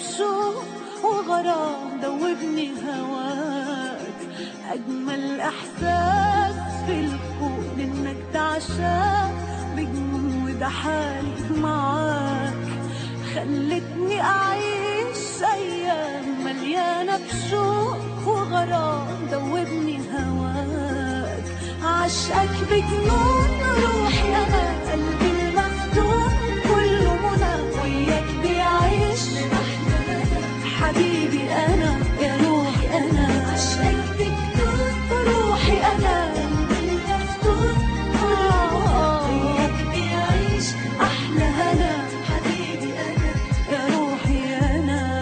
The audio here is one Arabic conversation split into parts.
بشوق وغرام دوبني هواك. أجمل إحساس في الكون إنك تعشاق بجنون، وده حالي معاك. خلتني أعيش أيام مليانة بشوق وغرام دوبني هواك. عشقك بجنون روحي أنا، قلبي المفتون كله منى، وياك بيعيش حبيبي أنا يا روحي أنا. عشقك بجنون روحي أنا، قلبي المفتون وياك بيعيش أحلى هنا حبيبي أنا يا روحي أنا.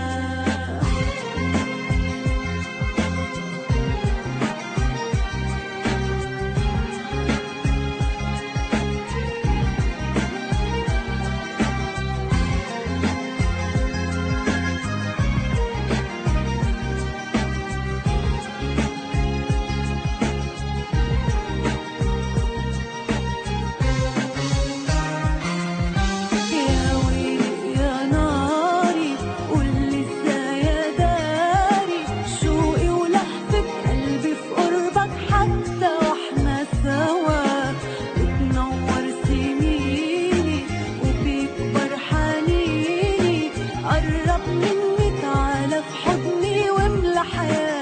قرب مني تعالى في حضني واملى حياتي.